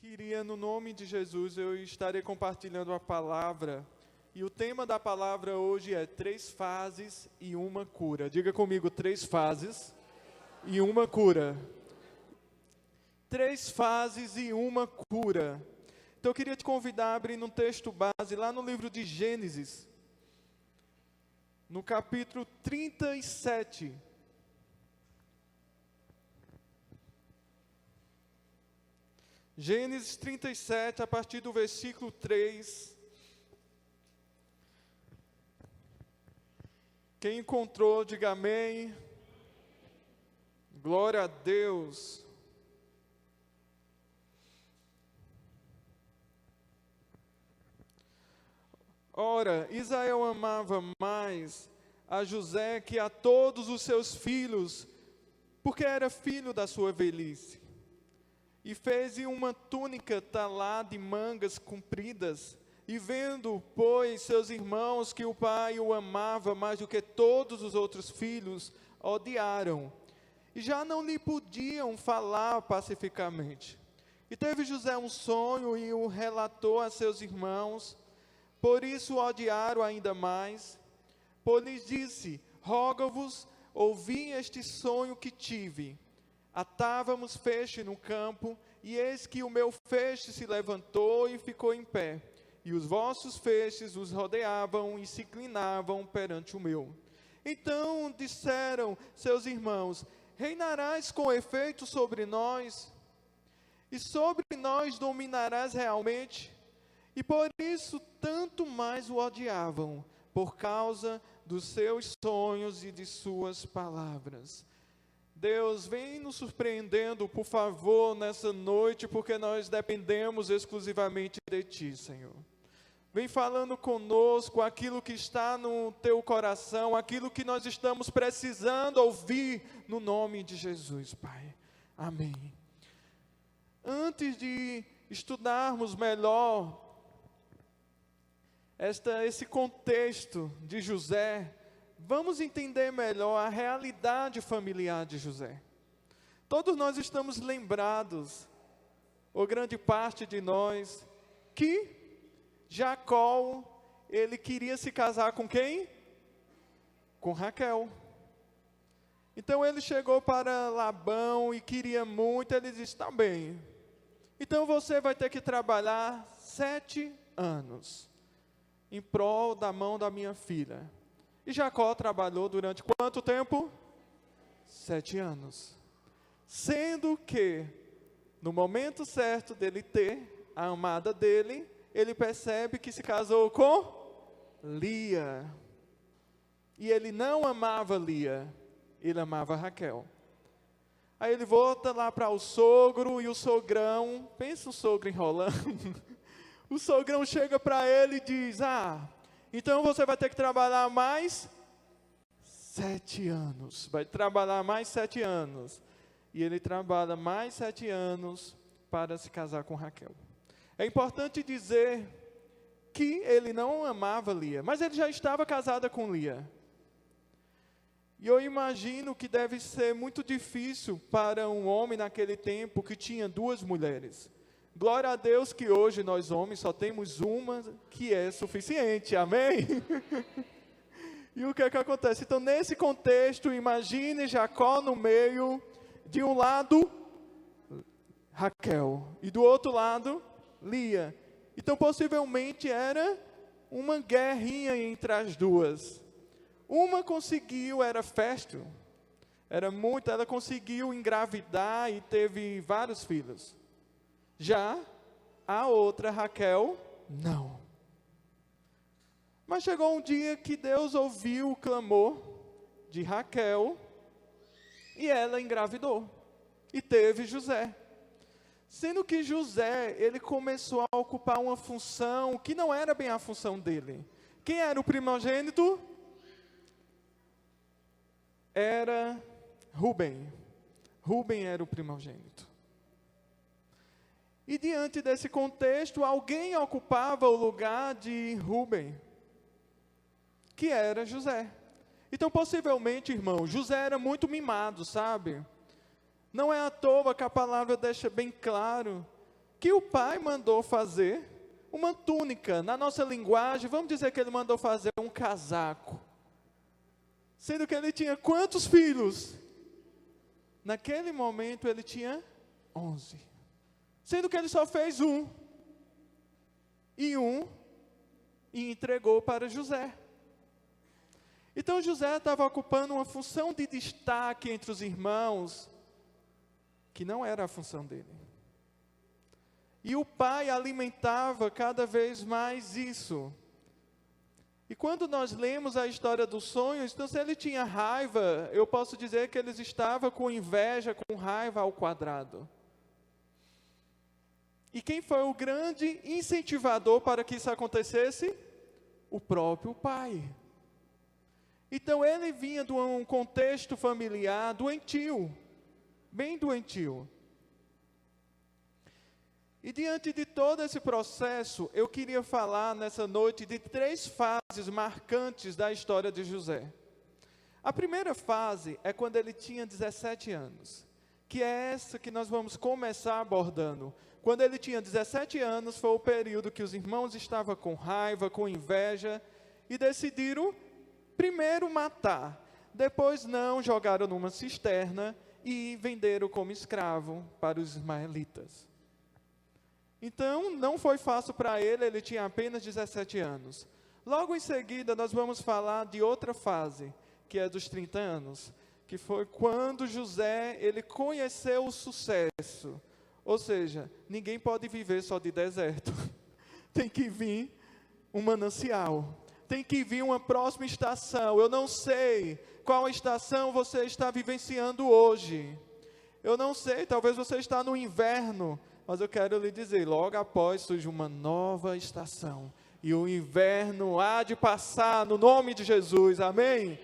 queria, no nome de Jesus, eu estarei compartilhando a palavra. E o tema da palavra hoje é 3 fases e uma cura. Diga comigo, 3 fases e uma cura. 3 fases e uma cura. Então eu queria te convidar a abrir no texto base, lá no livro de Gênesis, no capítulo 37. Gênesis 37, a partir do versículo 3. Quem encontrou, diga amém. Glória a Deus. Ora, Israel amava mais a José que a todos os seus filhos, porque era filho da sua velhice. E fez-lhe uma túnica talada de mangas compridas, e vendo, pois, seus irmãos que o pai o amava mais do que todos os outros filhos, odiaram, e já não lhe podiam falar pacificamente. E teve José um sonho, e o relatou a seus irmãos, por isso o odiaram ainda mais. Pois lhes disse: rogo-vos, ouvi este sonho que tive. Atávamos feixe no campo, e eis que o meu feixe se levantou e ficou em pé, e os vossos feixes os rodeavam e se inclinavam perante o meu. Então disseram seus irmãos: reinarás com efeito sobre nós, e sobre nós dominarás realmente? E por isso tanto mais o odiavam, por causa dos seus sonhos e de suas palavras. Deus, vem nos surpreendendo, por favor, nessa noite, porque nós dependemos exclusivamente de Ti, Senhor. Vem falando conosco aquilo que está no Teu coração, aquilo que nós estamos precisando ouvir, no nome de Jesus, Pai. Amém. Antes de estudarmos melhor esse contexto de José, vamos entender melhor a realidade familiar de José. Todos nós estamos lembrados, ou grande parte de nós, que Jacó, ele queria se casar com quem? Com Raquel. Então ele chegou para Labão e queria muito, ele disse: tá bem, então você vai ter que trabalhar 7 anos, em prol da mão da minha filha. E Jacó trabalhou durante quanto tempo? 7 anos. Sendo que, no momento certo dele ter a amada dele, ele percebe que se casou com Lia. E ele não amava Lia, ele amava Raquel. Aí ele volta lá para o sogro, e o sogrão, pensa o sogro enrolando, o sogrão chega para ele e diz: então você vai ter que trabalhar mais 7 anos. Vai trabalhar mais 7 anos. E ele trabalha mais 7 anos para se casar com Raquel. É importante dizer que ele não amava Lia, mas ele já estava casado com Lia. E eu imagino que deve ser muito difícil para um homem naquele tempo que tinha 2 mulheres. Glória a Deus que hoje nós homens só temos uma que é suficiente, amém? E o que é que acontece? Então, nesse contexto, imagine Jacó no meio, de um lado, Raquel, e do outro lado, Lia. Então, possivelmente era uma guerrinha entre as duas. Uma conseguiu, era fértil, ela conseguiu engravidar e teve vários filhos. Já a outra, Raquel, não. Mas chegou um dia que Deus ouviu o clamor de Raquel, e ela engravidou, e teve José. Sendo que José, ele começou a ocupar uma função que não era bem a função dele. Quem era o primogênito? Era Rubem. Rubem era o primogênito. E diante desse contexto, alguém ocupava o lugar de Rubem, que era José. Então, possivelmente, irmão, José era muito mimado, sabe? Não é à toa que a palavra deixa bem claro que o pai mandou fazer uma túnica. Na nossa linguagem, vamos dizer que ele mandou fazer um casaco. Sendo que ele tinha quantos filhos? Naquele momento ele tinha 11. Sendo que ele só fez um. E entregou para José. Então José estava ocupando uma função de destaque entre os irmãos, que não era a função dele. E o pai alimentava cada vez mais isso. E quando nós lemos a história dos sonhos, então se ele tinha raiva, eu posso dizer que eles estavam com inveja, com raiva ao quadrado. E quem foi o grande incentivador para que isso acontecesse? O próprio pai. Então ele vinha de um contexto familiar doentio, bem doentio. E diante de todo esse processo, eu queria falar nessa noite de 3 fases marcantes da história de José. A primeira fase é quando ele tinha 17 anos, que é essa que nós vamos começar abordando. Quando ele tinha 17 anos, foi o período que os irmãos estavam com raiva, com inveja, e decidiram primeiro matar, depois não, jogaram numa cisterna e venderam como escravo para os ismaelitas. Então, não foi fácil para ele, ele tinha apenas 17 anos. Logo em seguida, nós vamos falar de outra fase, que é dos 30 anos, que foi quando José, ele conheceu o sucesso. Ou seja, ninguém pode viver só de deserto. Tem que vir um manancial. Tem que vir uma próxima estação. Eu não sei qual estação você está vivenciando hoje. Eu não sei, talvez você está no inverno. Mas eu quero lhe dizer, logo após surge uma nova estação. E o inverno há de passar no nome de Jesus, amém?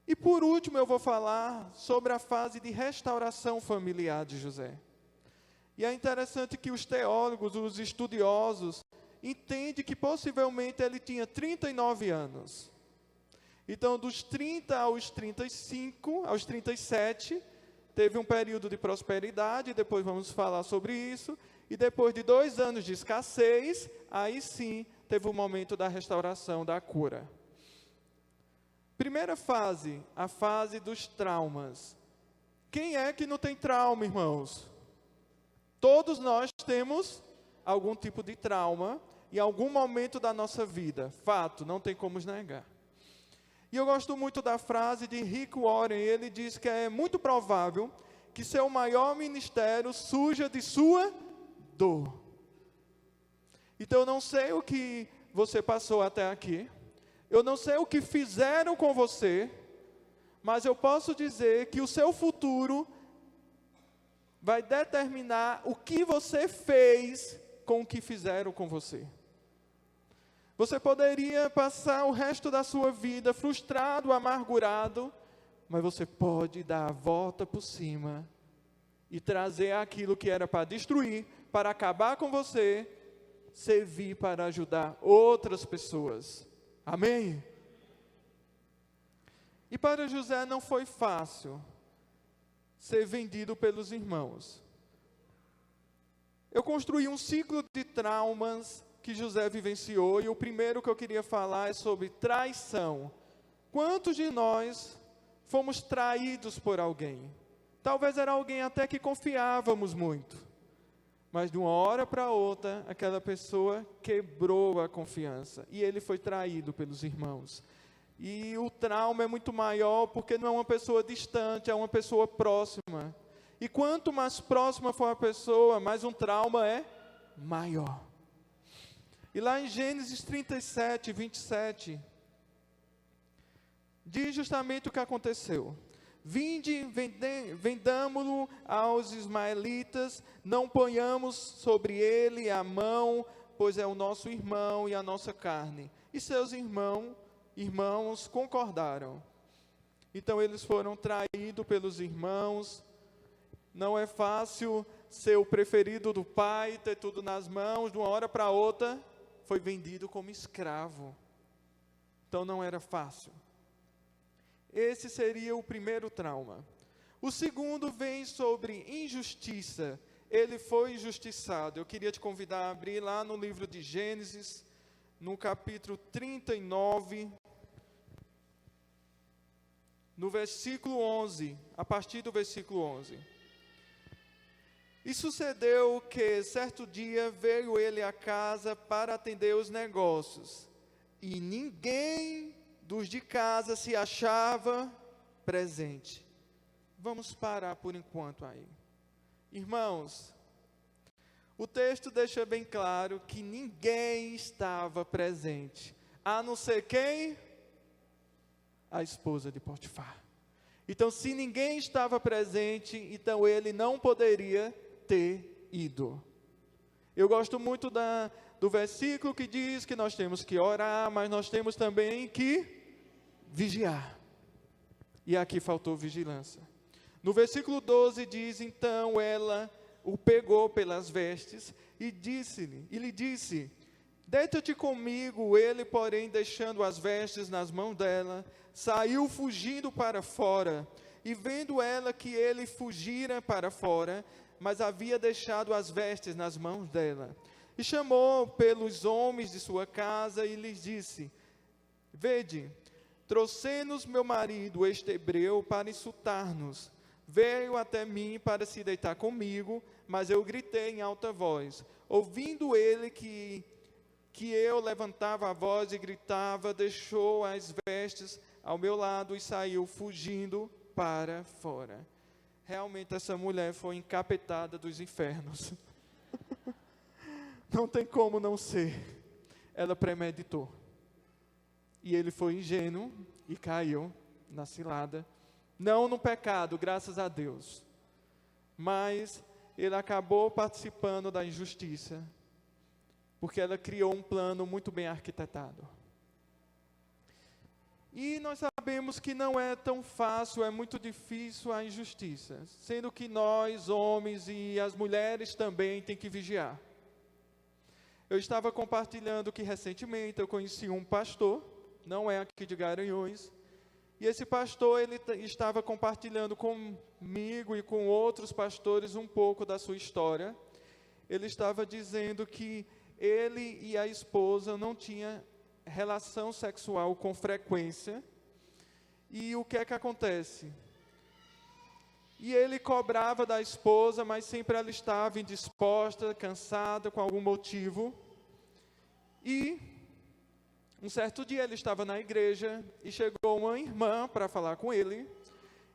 E por último eu vou falar sobre a fase de restauração familiar de José. E é interessante que os teólogos, os estudiosos, entendem que possivelmente ele tinha 39 anos. Então dos 30 aos 35, aos 37... teve um período de prosperidade, depois vamos falar sobre isso, e depois de 2 anos de escassez, aí sim, teve o momento da restauração, da cura. Primeira fase, a fase dos traumas. Quem é que não tem trauma, irmãos? Todos nós temos algum tipo de trauma, em algum momento da nossa vida, fato, não tem como negar. E eu gosto muito da frase de Rick Warren, ele diz que é muito provável que seu maior ministério surja de sua dor. Então eu não sei o que você passou até aqui, eu não sei o que fizeram com você, mas eu posso dizer que o seu futuro vai determinar o que você fez com o que fizeram com você. Você poderia passar o resto da sua vida frustrado, amargurado, mas você pode dar a volta por cima e trazer aquilo que era para destruir, para acabar com você, servir para ajudar outras pessoas. Amém? E para José não foi fácil ser vendido pelos irmãos. Eu construí um ciclo de traumas que José vivenciou, e o primeiro que eu queria falar é sobre traição. Quantos de nós fomos traídos por alguém? Talvez era alguém até que confiávamos muito, mas de uma hora para outra, aquela pessoa quebrou a confiança, e ele foi traído pelos irmãos. E o trauma é muito maior, porque não é uma pessoa distante, é uma pessoa próxima. E quanto mais próxima for a pessoa, mais um trauma é maior. E lá em Gênesis 37, 27, diz justamente o que aconteceu. Vinde, vendamo-lo aos ismaelitas, não ponhamos sobre ele a mão, pois é o nosso irmão e a nossa carne. E seus irmãos concordaram. Então eles foram traídos pelos irmãos. Não é fácil ser o preferido do pai, ter tudo nas mãos, de uma hora para outra, foi vendido como escravo. Então não era fácil. Esse seria o primeiro trauma. O segundo vem sobre injustiça. ele foi injustiçado. Eu queria te convidar a abrir lá no livro de Gênesis, no capítulo 39, no versículo 11, a partir do versículo 11. E sucedeu que, certo dia, veio ele à casa para atender os negócios, e ninguém dos de casa se achava presente. Vamos parar por enquanto aí. Irmãos, o texto deixa bem claro que ninguém estava presente, a não ser quem? A esposa de Potifar. Então, se ninguém estava presente, então ele não poderia ter ido. Eu gosto muito do versículo que diz que nós temos que orar, mas nós temos também que vigiar. E aqui faltou vigilância. No versículo 12 diz, então ela o pegou pelas vestes e lhe disse, deita-te comigo. Ele, porém, deixando as vestes nas mãos dela, saiu fugindo para fora. E vendo ela que ele fugira para fora, mas havia deixado as vestes nas mãos dela, e chamou pelos homens de sua casa e lhes disse, vede, trouxe-nos meu marido, este hebreu, para insultar-nos. Veio até mim para se deitar comigo, mas eu gritei em alta voz. Ouvindo ele que eu levantava a voz e gritava, deixou as vestes ao meu lado e saiu fugindo para fora. Realmente essa mulher foi encapetada dos infernos. Não tem como não ser. Ela premeditou. E ele foi ingênuo e caiu na cilada. Não no pecado, graças a Deus. Mas ele acabou participando da injustiça. Porque ela criou um plano muito bem arquitetado. E nós sabemos que não é tão fácil, é muito difícil a injustiça. Sendo que nós, homens e as mulheres também, tem que vigiar. Eu estava compartilhando que recentemente eu conheci um pastor, não é aqui de Garanhuns, e esse pastor, ele estava compartilhando comigo e com outros pastores um pouco da sua história. Ele estava dizendo que ele e a esposa não tinham relação sexual com frequência. E o que é que acontece? E ele cobrava da esposa, mas sempre ela estava indisposta, cansada, com algum motivo. E um certo dia ele estava na igreja e chegou uma irmã para falar com ele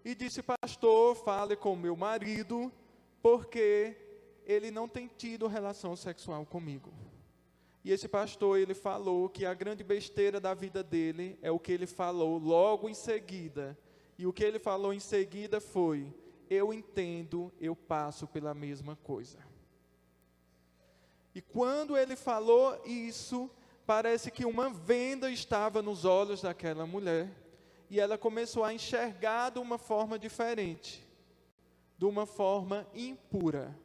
e disse, pastor, fale com o meu marido, porque ele não tem tido relação sexual comigo. E esse pastor, ele falou que a grande besteira da vida dele é o que ele falou logo em seguida. E o que ele falou em seguida foi, eu entendo, eu passo pela mesma coisa. E quando ele falou isso, parece que uma venda estava nos olhos daquela mulher, e ela começou a enxergar de uma forma diferente, de uma forma impura.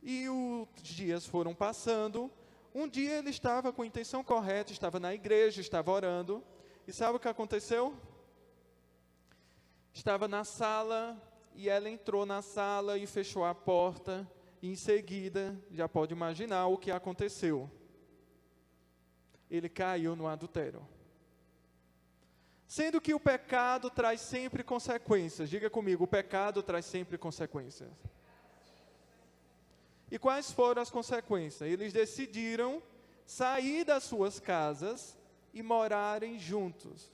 E os dias foram passando. Um dia ele estava com a intenção correta, estava na igreja, estava orando, e sabe o que aconteceu? Estava na sala, e ela entrou na sala e fechou a porta, e em seguida, já pode imaginar o que aconteceu. Ele caiu no adultério. Sendo que o pecado traz sempre consequências. Diga comigo, o pecado traz sempre consequências. E quais foram as consequências? Eles decidiram sair das suas casas e morarem juntos.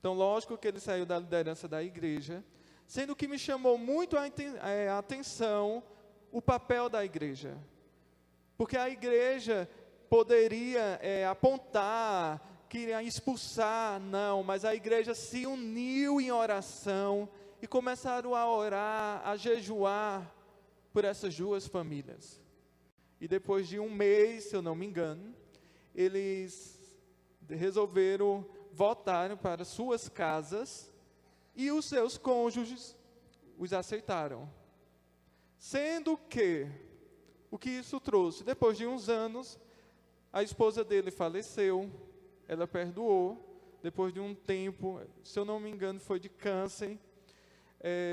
Então, lógico que ele saiu da liderança da igreja, sendo que me chamou muito a atenção o papel da igreja. Porque a igreja poderia apontar, queria expulsar, não, mas a igreja se uniu em oração e começaram a orar, a jejuar por essas duas famílias. E depois de um mês, se eu não me engano, eles resolveram voltar para suas casas e os seus cônjuges os aceitaram. Sendo que, o que isso trouxe? Depois de uns anos, a esposa dele faleceu, ela perdoou, depois de um tempo, se eu não me engano, foi de câncer.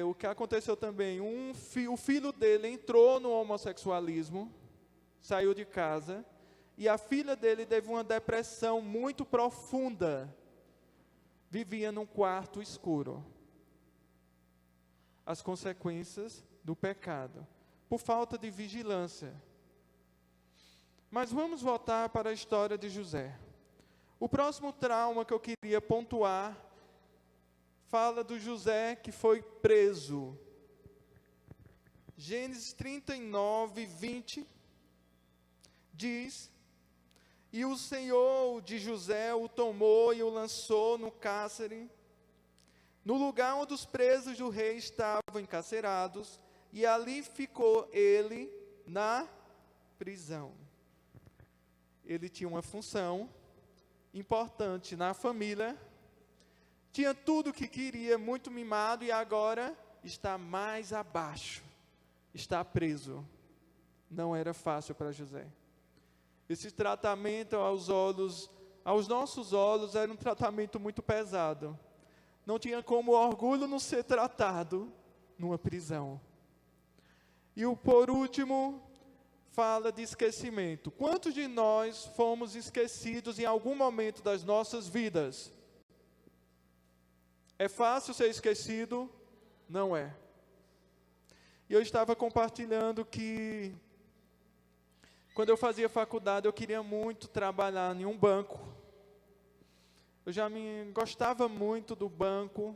O que aconteceu também, o filho dele entrou no homossexualismo, saiu de casa, e a filha dele teve uma depressão muito profunda, vivia num quarto escuro. As consequências do pecado, por falta de vigilância. Mas vamos voltar para a história de José. O próximo trauma que eu queria pontuar fala do José que foi preso. Gênesis 39, 20 diz: E o Senhor de José o tomou e o lançou no cárcere, no lugar onde os presos do rei estavam encarcerados, e ali ficou ele na prisão. Ele tinha uma função importante na família, tinha tudo o que queria, muito mimado, e agora está mais abaixo, está preso. Não era fácil para José. Esse tratamento aos nossos olhos, era um tratamento muito pesado. Não tinha como o orgulho não ser tratado numa prisão. E por último, fala de esquecimento. Quantos de nós fomos esquecidos em algum momento das nossas vidas? É fácil ser esquecido? Não é. E eu estava compartilhando que, quando eu fazia faculdade, eu queria muito trabalhar em um banco. Eu já gostava muito do banco.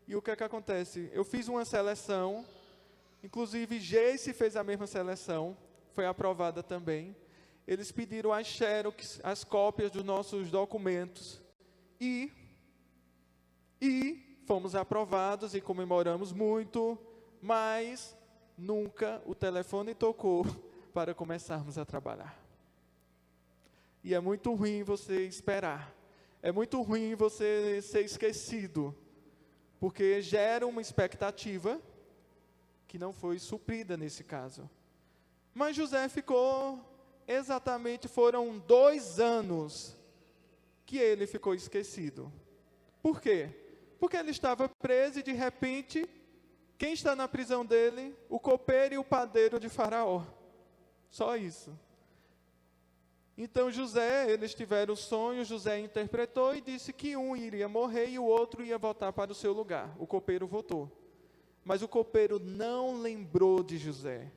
E o que é que acontece? Eu fiz uma seleção, inclusive Geice fez a mesma seleção, foi aprovada também. Eles pediram as xerox, as cópias dos nossos documentos. E fomos aprovados e comemoramos muito, mas nunca o telefone tocou para começarmos a trabalhar. E é muito ruim você esperar. É muito ruim você ser esquecido, porque gera uma expectativa que não foi suprida nesse caso. Mas José foram 2 anos que ele ficou esquecido. Por quê? Porque ele estava preso e de repente, quem está na prisão dele? O copeiro e o padeiro de Faraó. Só isso. Então eles tiveram o sonho, José interpretou e disse que um iria morrer e o outro ia voltar para o seu lugar. O copeiro voltou. Mas o copeiro não lembrou de José.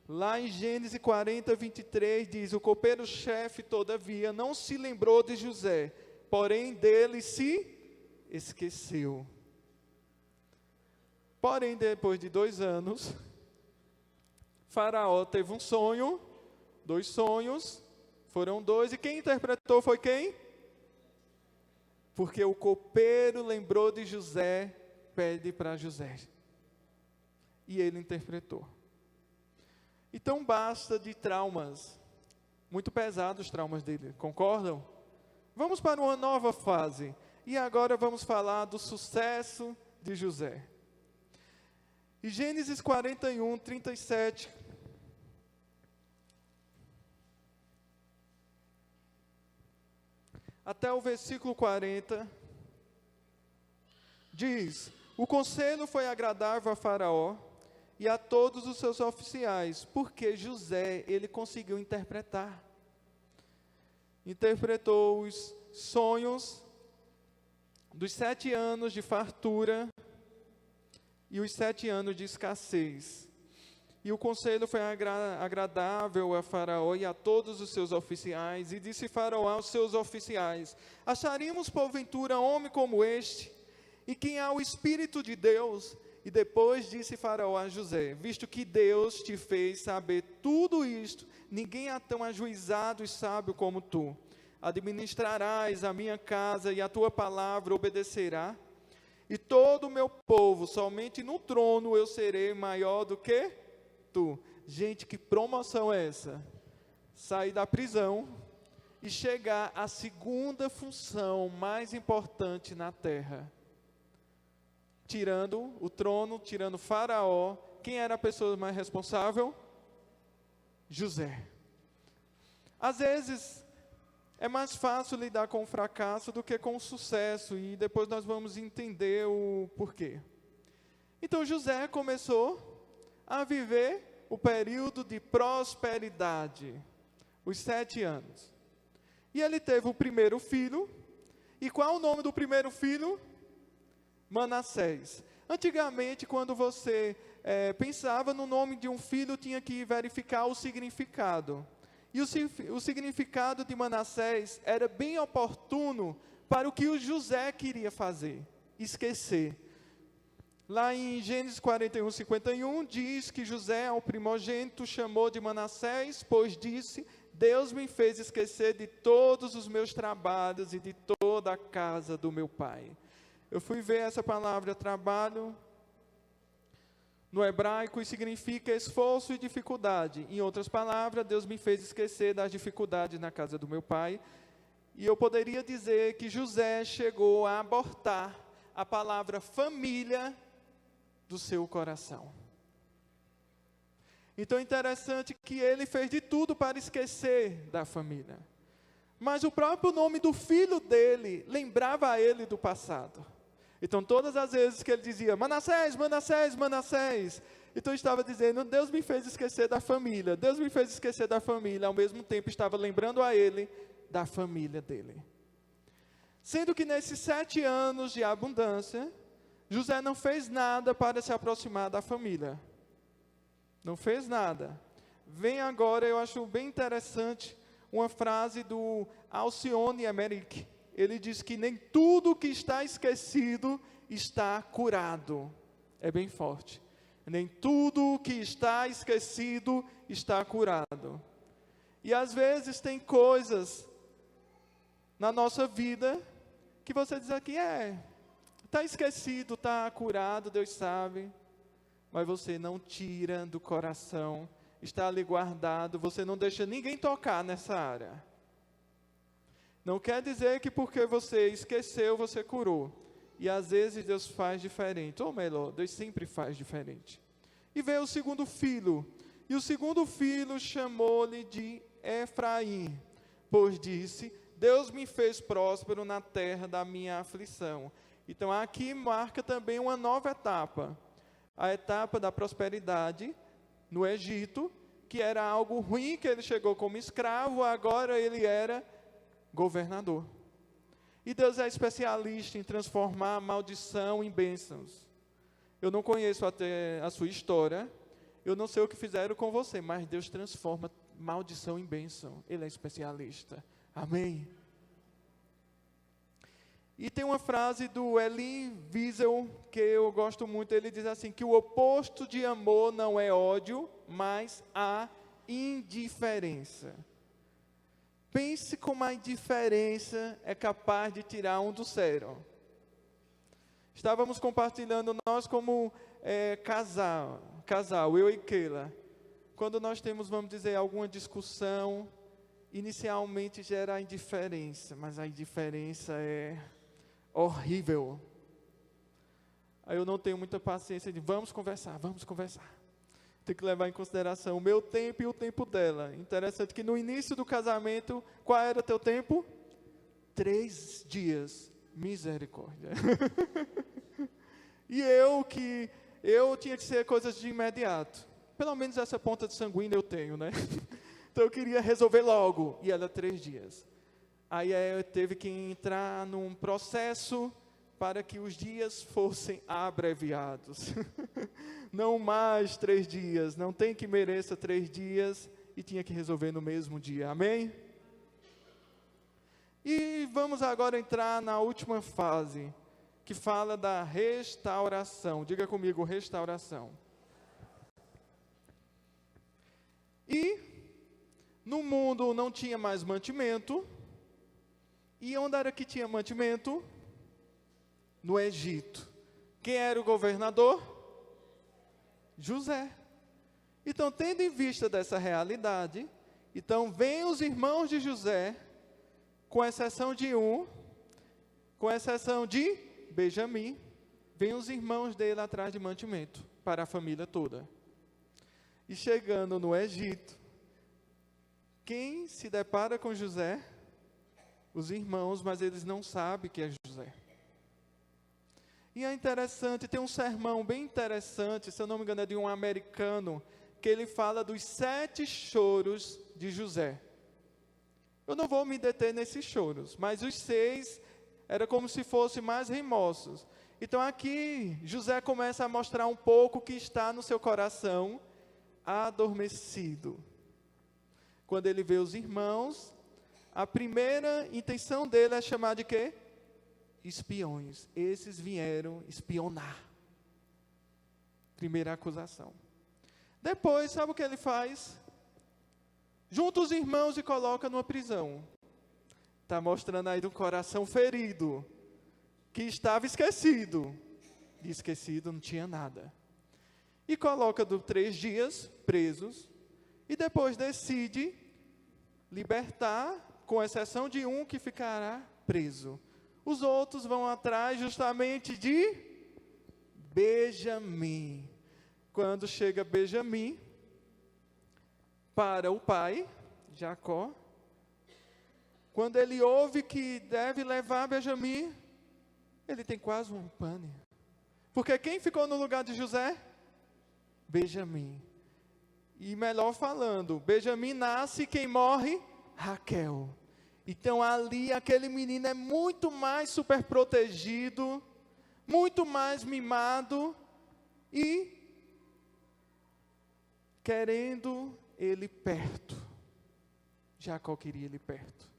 Lá em Gênesis 40, 23 diz: o copeiro-chefe, todavia, não se lembrou de José, porém dele se esqueceu. Porém, depois de 2 anos, Faraó teve um sonho, 2 sonhos, foram 2, e quem interpretou foi quem? Porque o copeiro lembrou de José, pede para José. E ele interpretou. Então basta de traumas, muito pesados os traumas dele, concordam? Vamos para uma nova fase. E agora vamos falar do sucesso de José. Em Gênesis 41, 37. Até o versículo 40. Diz: o conselho foi agradável a Faraó e a todos os seus oficiais, porque José, ele conseguiu interpretar. Interpretou os sonhos dos 7 anos de fartura e os 7 anos de escassez. E o conselho foi agradável a Faraó e a todos os seus oficiais. E disse Faraó aos seus oficiais: acharíamos porventura homem como este, e quem há o Espírito de Deus? E depois disse Faraó a José: visto que Deus te fez saber tudo isto, ninguém é tão ajuizado e sábio como tu. Administrarás a minha casa e a tua palavra obedecerá. E todo o meu povo, somente no trono eu serei maior do que tu. Gente, que promoção é essa? Sair da prisão e chegar à segunda função mais importante na terra. Tirando o trono, tirando Faraó, quem era a pessoa mais responsável? José. Às vezes, é mais fácil lidar com o fracasso do que com o sucesso, e depois nós vamos entender o porquê. Então José começou a viver o período de prosperidade, os 7 anos. E ele teve o primeiro filho. E qual o nome do primeiro filho? Manassés. Antigamente, quando você pensava no nome de um filho, tinha que verificar o significado. E o significado de Manassés era bem oportuno para o que o José queria fazer, esquecer. Lá em Gênesis 41, 51, diz que José, ao primogênito, chamou de Manassés, pois disse: Deus me fez esquecer de todos os meus trabalhos e de toda a casa do meu pai. Eu fui ver essa palavra trabalho no hebraico e significa esforço e dificuldade. Em outras palavras, Deus me fez esquecer das dificuldades na casa do meu pai. E eu poderia dizer que José chegou a abortar a palavra família do seu coração. Então é interessante que ele fez de tudo para esquecer da família. Mas o próprio nome do filho dele lembrava a ele do passado. Então todas as vezes que ele dizia Manassés, Manassés, Manassés, então estava dizendo: Deus me fez esquecer da família, Deus me fez esquecer da família. Ao mesmo tempo estava lembrando a ele da família dele. Sendo que nesses 7 anos de abundância, José não fez nada para se aproximar da família. Não fez nada. Vem agora, eu acho bem interessante, uma frase do Alcione Emerick. Ele diz que nem tudo que está esquecido está curado. É bem forte. Nem tudo que está esquecido está curado. E às vezes tem coisas na nossa vida que você diz aqui, está esquecido, está curado, Deus sabe, mas você não tira do coração, está ali guardado, você não deixa ninguém tocar nessa área. Não quer dizer que porque você esqueceu, você curou. E às vezes Deus faz diferente, ou melhor, Deus sempre faz diferente. E veio o segundo filho, e o segundo filho chamou-lhe de Efraim, pois disse: Deus me fez próspero na terra da minha aflição. Então aqui marca também uma nova etapa. A etapa da prosperidade no Egito, que era algo ruim, que ele chegou como escravo, agora ele era governador. E Deus é especialista em transformar a maldição em bênçãos. Eu não conheço até a sua história, eu não sei o que fizeram com você, mas Deus transforma maldição em bênção. Ele é especialista. Amém? E tem uma frase do Elie Wiesel que eu gosto muito. Ele diz assim, que o oposto de amor não é ódio, mas a indiferença. Pense como a indiferença é capaz de tirar um do sério. Estávamos compartilhando nós como casal, eu e Keila. Quando nós temos, vamos dizer, alguma discussão, inicialmente gera indiferença, mas a indiferença é horrível. Aí eu não tenho muita paciência de vamos conversar. Tem que levar em consideração o meu tempo e o tempo dela. Interessante que no início do casamento, qual era o teu tempo? 3 dias. Misericórdia. E eu tinha que ser coisas de imediato. Pelo menos essa ponta de sanguínea eu tenho, né? Então eu queria resolver logo. E ela 3 dias. Aí eu teve que entrar num processo para que os dias fossem abreviados. Não mais 3 dias. Não tem que mereça 3 dias. E tinha que resolver no mesmo dia. Amém? E vamos agora entrar na última fase, que fala da restauração. Diga comigo, restauração. E no mundo não tinha mais mantimento. E onde era que tinha mantimento? No Egito. Quem era o governador? José. Então, tendo em vista dessa realidade, então vem os irmãos de José, com exceção de Benjamim, vem os irmãos dele atrás de mantimento, para a família toda. E chegando no Egito, quem se depara com José? Os irmãos, mas eles não sabem que é José. E é interessante, tem um sermão bem interessante, se eu não me engano é de um americano, que ele fala dos 7 choros de José. Eu não vou me deter nesses choros, mas os 6 era como se fossem mais remorsos. Então aqui, José começa a mostrar um pouco o que está no seu coração adormecido. Quando ele vê os irmãos, a primeira intenção dele é chamar de quê? Espiões. Esses vieram espionar. Primeira acusação. Depois, sabe o que ele faz? Junta os irmãos e coloca numa prisão. Está mostrando aí do coração ferido, que estava esquecido. E esquecido não tinha nada. E coloca 3 dias presos. E depois decide libertar, com exceção de um que ficará preso. Os outros vão atrás justamente de Benjamim. Quando chega Benjamim para o pai, Jacó, quando ele ouve que deve levar Benjamim, ele tem quase um pane. Porque quem ficou no lugar de José? Benjamim. E melhor falando, Benjamim nasce, quem morre? Raquel. Então ali aquele menino é muito mais super protegido, muito mais mimado e querendo ele perto. Jacó queria ele perto.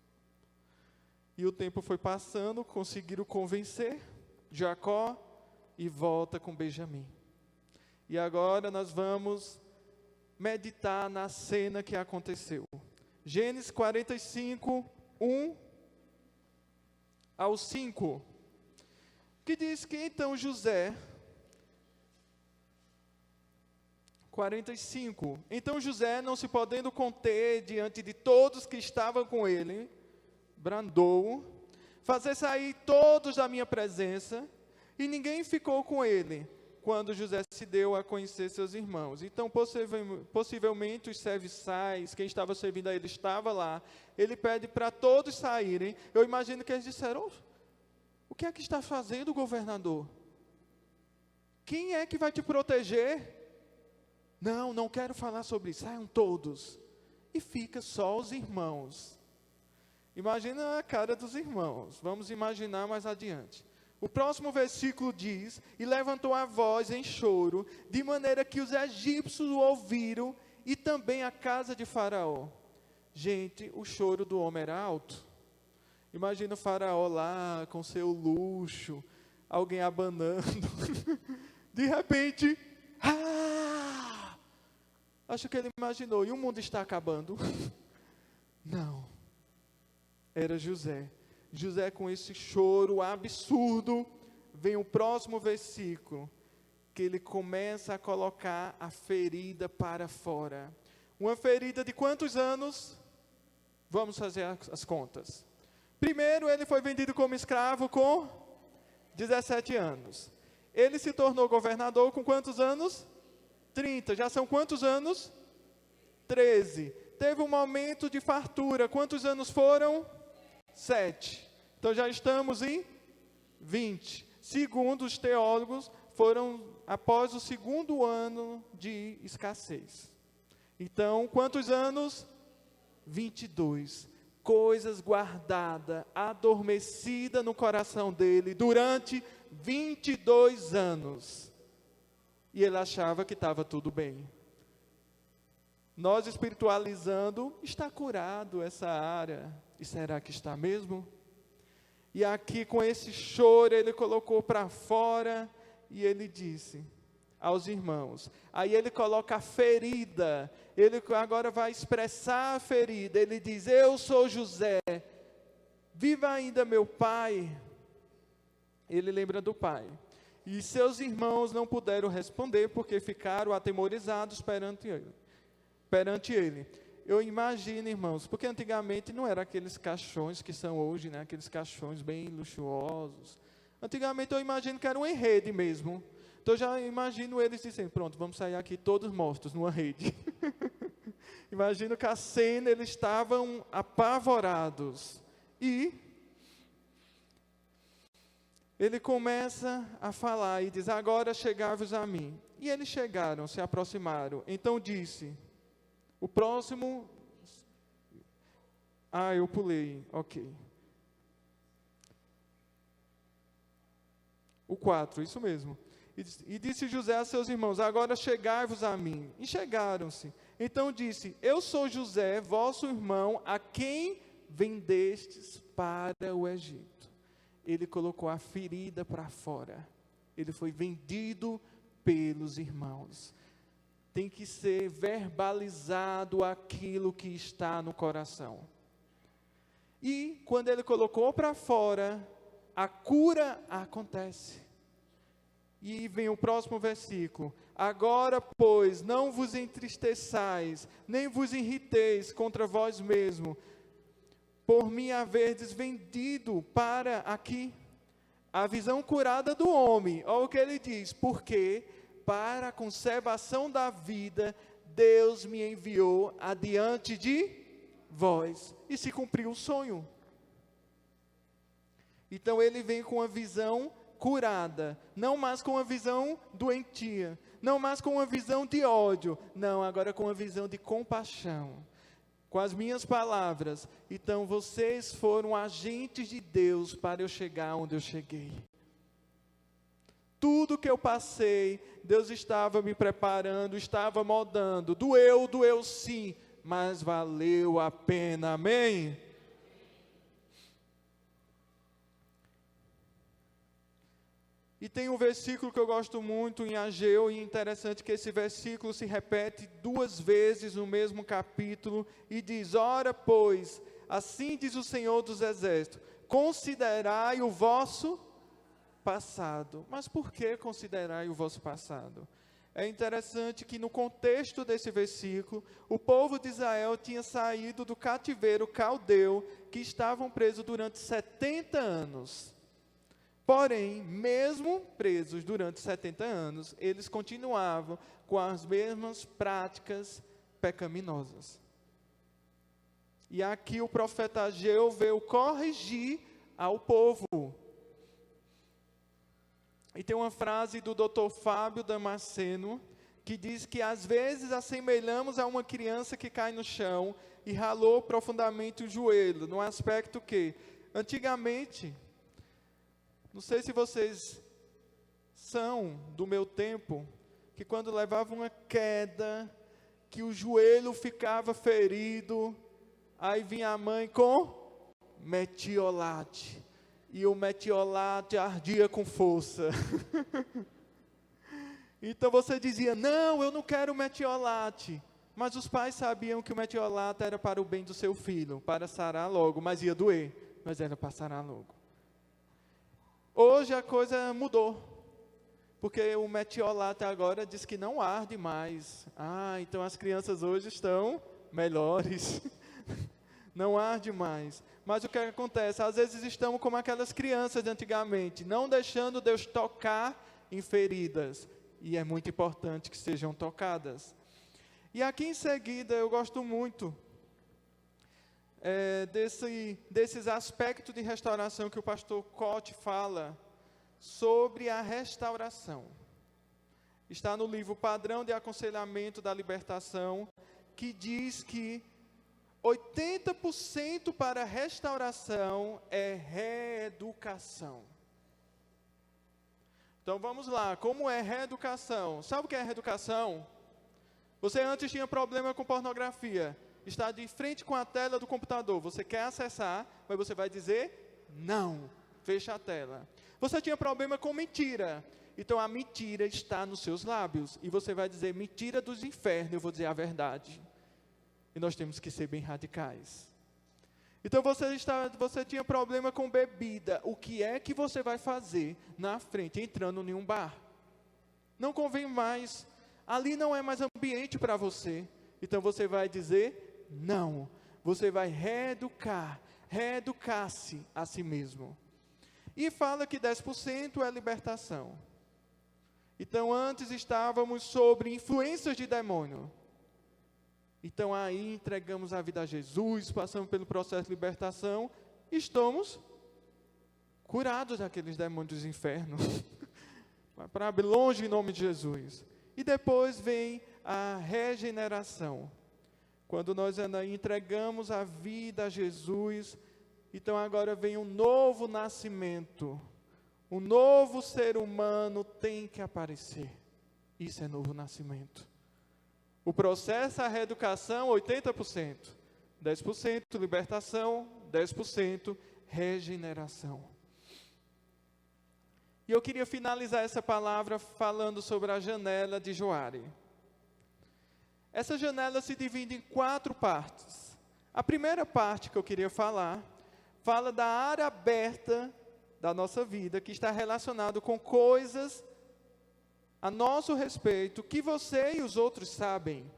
E o tempo foi passando, conseguiram convencer Jacó e volta com Benjamim. E agora nós vamos meditar na cena que aconteceu. Gênesis 45, 1 ao 5, que diz que então José, 45, então José, não se podendo conter diante de todos que estavam com ele, brandou, fazer sair todos da minha presença, e ninguém ficou com ele, quando José se deu a conhecer seus irmãos. Então, possivelmente, os serviçais, quem estava servindo a ele, estava lá. Ele pede para todos saírem. Eu imagino que eles disseram, o que é que está fazendo o governador? Quem é que vai te proteger? Não, não quero falar sobre isso. Saiam todos. E fica só os irmãos. Imagina a cara dos irmãos. Vamos imaginar mais adiante. O próximo versículo diz, e levantou a voz em choro, de maneira que os egípcios o ouviram, e também a casa de Faraó. Gente, o choro do homem era alto. Imagina o Faraó lá, com seu luxo, alguém abanando. De repente, acho que ele imaginou, e o mundo está acabando? Não, era José. José com esse choro absurdo, vem o próximo versículo, que ele começa a colocar a ferida para fora. Uma ferida de quantos anos? Vamos fazer as contas. Primeiro, ele foi vendido como escravo com 17 anos. Ele se tornou governador com quantos anos? 30. Já são quantos anos? 13. Teve um momento de fartura. Quantos anos foram? 7. Então já estamos em 20. Segundo os teólogos, foram após o 2º ano de escassez. Então, quantos anos? 22. Coisas guardadas, adormecidas no coração dele durante 22 anos. E ele achava que estava tudo bem. Nós espiritualizando, está curado essa área. E será que está mesmo? E aqui com esse choro ele colocou para fora e ele disse aos irmãos. Aí ele coloca a ferida, ele agora vai expressar a ferida. Ele diz, eu sou José, viva ainda meu pai. Ele lembra do pai. E seus irmãos não puderam responder porque ficaram atemorizados perante ele. Eu imagino, irmãos, porque antigamente não eram aqueles caixões que são hoje, né? Aqueles caixões bem luxuosos. Antigamente eu imagino que era uma rede mesmo. Então eu já imagino eles dizendo, pronto, vamos sair aqui todos mortos numa rede. Imagino que a cena, eles estavam apavorados. E ele começa a falar e diz: agora chegai-vos a mim. E eles chegaram, se aproximaram. Então disse, o próximo... eu pulei, ok. O 4, isso mesmo. E disse José a seus irmãos: agora chegai-vos a mim. E chegaram-se. Então disse: eu sou José, vosso irmão, a quem vendestes para o Egito. Ele colocou a ferida para fora. Ele foi vendido pelos irmãos. Tem que ser verbalizado aquilo que está no coração. E quando ele colocou para fora, a cura acontece. E vem o próximo versículo: agora, pois, não vos entristeçais, nem vos irriteis contra vós mesmo, por me haverdes vendido para aqui. A visão curada do homem, olha o que ele diz: porque para a conservação da vida, Deus me enviou adiante de vós. E se cumpriu o sonho. Então ele vem com uma visão curada, não mais com uma visão doentia, não mais com uma visão de ódio, não, agora com uma visão de compaixão. Com as minhas palavras: então vocês foram agentes de Deus para eu chegar onde eu cheguei. Tudo que eu passei, Deus estava me preparando, estava moldando. Doeu sim, mas valeu a pena, amém? E tem um versículo que eu gosto muito em Ageu, e é interessante que esse versículo se repete 2 vezes no mesmo capítulo, e diz: ora, pois, assim diz o Senhor dos Exércitos, considerai o vosso passado. Mas por que considerai o vosso passado? É interessante que no contexto desse versículo, o povo de Israel tinha saído do cativeiro caldeu, que estavam presos durante 70 anos. Porém, mesmo presos durante 70 anos, eles continuavam com as mesmas práticas pecaminosas. E aqui o profeta Ageu veio corrigir ao povo. E tem uma frase do Dr. Fábio Damasceno, que diz que às vezes assemelhamos a uma criança que cai no chão e ralou profundamente o joelho, no aspecto que, antigamente, não sei se vocês são do meu tempo, que quando levava uma queda, que o joelho ficava ferido, aí vinha a mãe com metiolate, e o metiolate ardia com força. Então você dizia: não, eu não quero metiolate. Mas os pais sabiam que o metiolate era para o bem do seu filho, para sarar logo, mas ia doer, mas era para sarar logo. Hoje a coisa mudou, porque o metiolate agora diz que não arde mais. Então as crianças hoje estão melhores, não arde mais. Mas o que acontece? Às vezes estamos como aquelas crianças de antigamente, não deixando Deus tocar em feridas, e é muito importante que sejam tocadas. E aqui em seguida eu gosto muito desses aspectos de restauração que o pastor Cote fala sobre a restauração. Está no livro Padrão de Aconselhamento da Libertação, que diz que 80% para a restauração é reeducação. Então vamos lá, como é reeducação? Sabe o que é reeducação? Você antes tinha problema com pornografia, está de frente com a tela do computador, você quer acessar, mas você vai dizer não, fecha a tela. Você tinha problema com mentira, então a mentira está nos seus lábios, e você vai dizer mentira dos infernos, eu vou dizer a verdade. E nós temos que ser bem radicais. Então você tinha problema com bebida, o que é que você vai fazer na frente, entrando em um bar? Não convém mais, ali não é mais ambiente para você, então você vai dizer não, você vai reeducar-se a si mesmo. E fala que 10% é libertação. Então antes estávamos sobre influências de demônio. Então aí entregamos a vida a Jesus, passamos pelo processo de libertação, estamos curados daqueles demônios do inferno. Vai para longe em nome de Jesus. E depois vem a regeneração. Quando nós entregamos a vida a Jesus, então agora vem um novo nascimento. Um novo ser humano tem que aparecer. Isso é novo nascimento. O processo, a reeducação, 80%. 10% libertação, 10% regeneração. E eu queria finalizar essa palavra falando sobre a janela de Joare. Essa janela se divide em 4 partes. A primeira parte que eu queria falar, fala da área aberta da nossa vida, que está relacionado com coisas a nosso respeito, que você e os outros sabem.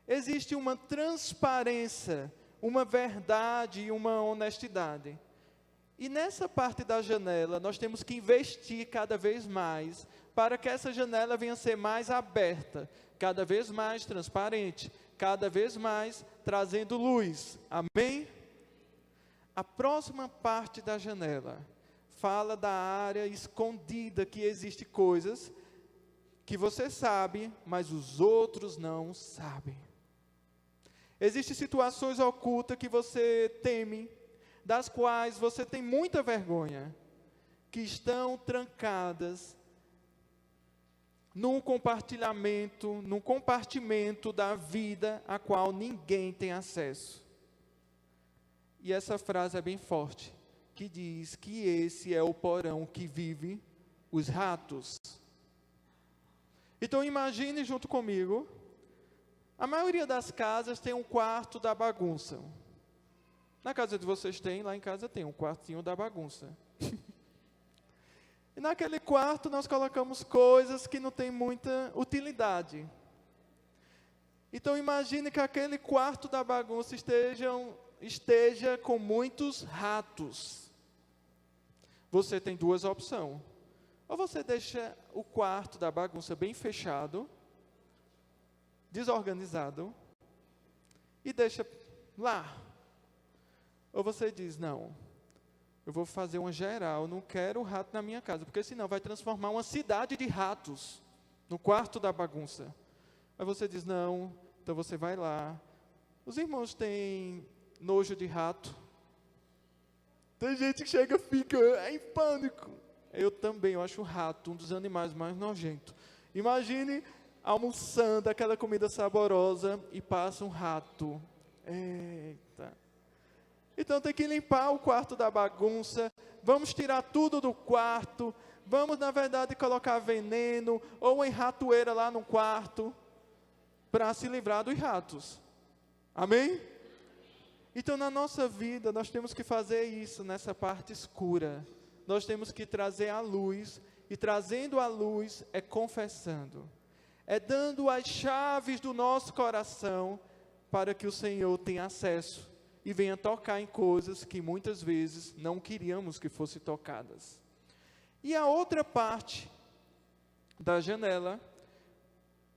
Existe uma transparência, uma verdade e uma honestidade. E nessa parte da janela, nós temos que investir cada vez mais, para que essa janela venha a ser mais aberta, cada vez mais transparente, cada vez mais trazendo luz. Amém? A próxima parte da janela fala da área escondida, que existe coisas que você sabe, mas os outros não sabem. Existem situações ocultas que você teme, das quais você tem muita vergonha, que estão trancadas num compartimento da vida a qual ninguém tem acesso. E essa frase é bem forte, que diz que esse é o porão que vive os ratos. Então imagine junto comigo, a maioria das casas tem um quarto da bagunça. Na casa de vocês tem, lá em casa tem um quartinho da bagunça. E naquele quarto nós colocamos coisas que não têm muita utilidade. Então imagine que aquele quarto da bagunça esteja com muitos ratos. Você tem 2 opções. Ou você deixa o quarto da bagunça bem fechado, desorganizado, e deixa lá. Ou você diz, não, eu vou fazer uma geral, não quero rato na minha casa, porque senão vai transformar uma cidade de ratos no quarto da bagunça. Aí você diz, não, então você vai lá. Os irmãos têm nojo de rato? Tem gente que chega e fica em pânico. Eu também, eu acho o rato um dos animais mais nojentos. Imagine almoçando aquela comida saborosa e passa um rato. Eita. Então tem que limpar o quarto da bagunça, vamos tirar tudo do quarto, vamos na verdade colocar veneno ou uma ratoeira lá no quarto, para se livrar dos ratos. Amém? Então na nossa vida nós temos que fazer isso nessa parte escura. Nós temos que trazer a luz, e trazendo a luz é confessando. É dando as chaves do nosso coração para que o Senhor tenha acesso e venha tocar em coisas que muitas vezes não queríamos que fossem tocadas. E a outra parte da janela,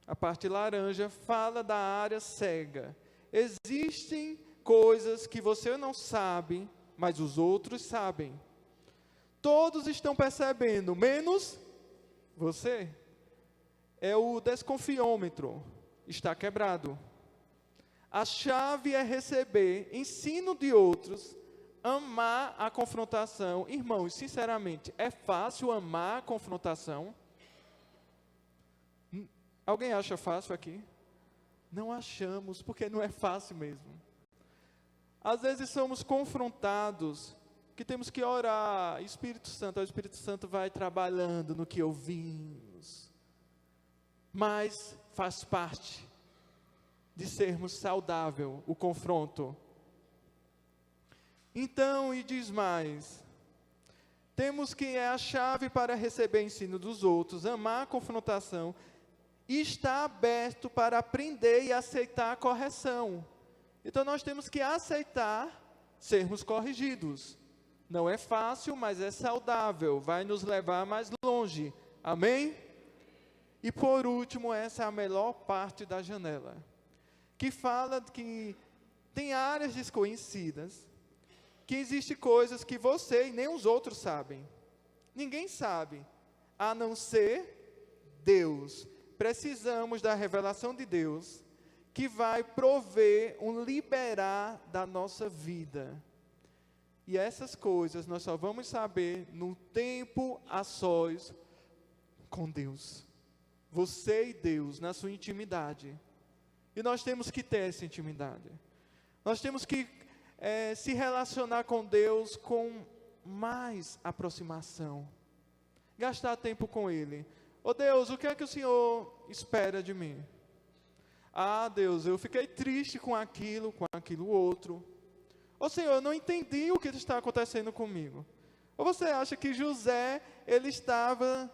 a parte laranja, fala da área cega. Existem coisas que você não sabe, mas os outros sabem. Todos estão percebendo, menos você. É o desconfiômetro, está quebrado. A chave é receber ensino de outros, amar a confrontação. Irmãos, sinceramente, é fácil amar a confrontação? Alguém acha fácil aqui? Não achamos, porque não é fácil mesmo. Às vezes somos confrontados, que temos que orar, Espírito Santo, o Espírito Santo vai trabalhando no que ouvimos. Mas faz parte de sermos saudável o confronto. Então, e diz mais, temos que é a chave para receber ensino dos outros, amar a confrontação, e estar aberto para aprender e aceitar a correção. Então nós temos que aceitar sermos corrigidos. Não é fácil, mas é saudável, vai nos levar mais longe. Amém? E por último, essa é a melhor parte da janela, que fala que tem áreas desconhecidas, que existem coisas que você e nem os outros sabem. Ninguém sabe, a não ser Deus. Precisamos da revelação de Deus, que vai prover um liberar da nossa vida. E essas coisas nós só vamos saber no tempo a sós com Deus. Você e Deus, na sua intimidade. E nós temos que ter essa intimidade. Nós temos que se relacionar com Deus com mais aproximação. Gastar tempo com Ele. Ô Deus, o que é que o Senhor espera de mim? Ah, Deus, eu fiquei triste com aquilo outro. Ô Senhor, eu não entendi o que está acontecendo comigo. Ou você acha que José, ele estava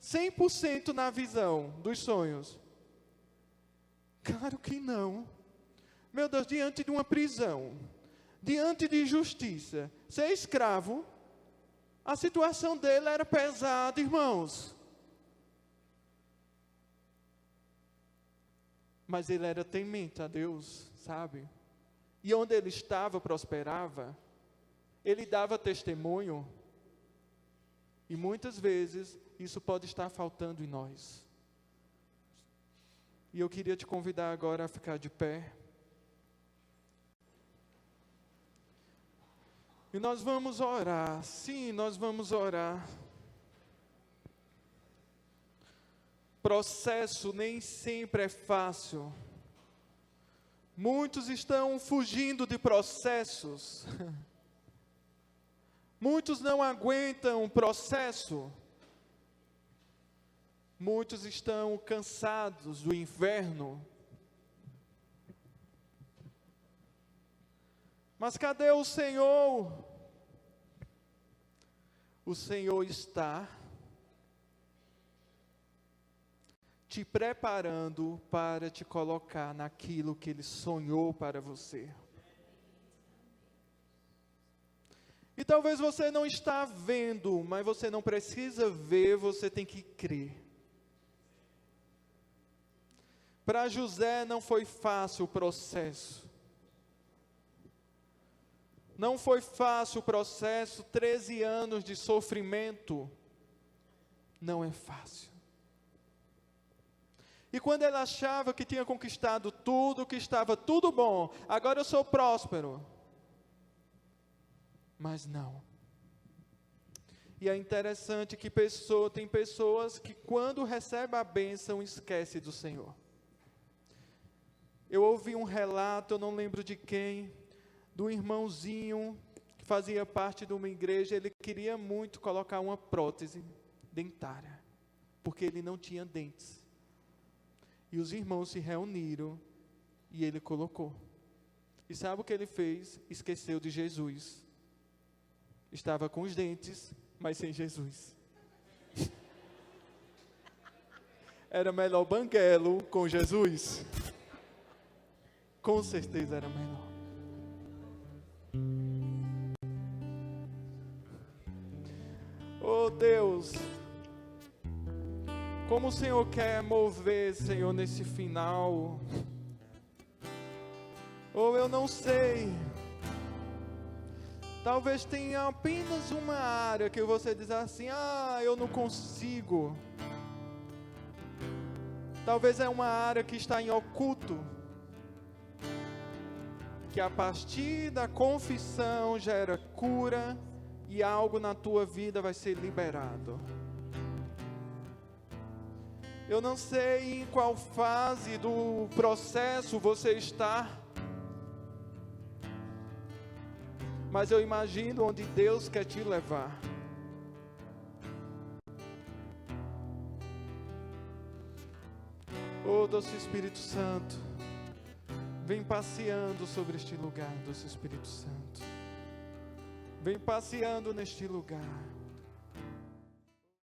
100% na visão dos sonhos? Claro que não. Meu Deus, diante de uma prisão, diante de injustiça, ser escravo, a situação dele era pesada, irmãos. Mas ele era temente a Deus, sabe? E onde ele estava, prosperava. Ele dava testemunho. E muitas vezes, isso pode estar faltando em nós. E eu queria te convidar agora a ficar de pé. E nós vamos orar. Sim, nós vamos orar. Processo nem sempre é fácil. Muitos estão fugindo de processos. Muitos não aguentam o processo. Muitos estão cansados do inverno. Mas cadê o Senhor? O Senhor está te preparando para te colocar naquilo que Ele sonhou para você. E talvez você não está vendo, mas você não precisa ver, você tem que crer. Para José não foi fácil o processo. Não foi fácil o processo, 13 anos de sofrimento. Não é fácil. E quando ele achava que tinha conquistado tudo, que estava tudo bom, agora eu sou próspero. Mas não. E é interessante que tem pessoas que quando recebem a bênção, esquecem do Senhor. Eu ouvi um relato, eu não lembro de quem, do irmãozinho que fazia parte de uma igreja. Ele queria muito colocar uma prótese dentária, porque ele não tinha dentes. E os irmãos se reuniram e ele colocou. E sabe o que ele fez? Esqueceu de Jesus. Estava com os dentes, mas sem Jesus. Era melhor banguelo com Jesus? Com certeza era melhor. Oh Deus, como o Senhor quer mover, Senhor, nesse final. Ou eu não sei. Talvez tenha apenas uma área que você diz assim, eu não consigo. Talvez é uma área que está em oculto. Que a partir da confissão gera cura e algo na tua vida vai ser liberado. Eu não sei em qual fase do processo você está, mas eu imagino onde Deus quer te levar. Oh, doce Espírito Santo, vem passeando sobre este lugar, doce Espírito Santo. Vem passeando neste lugar.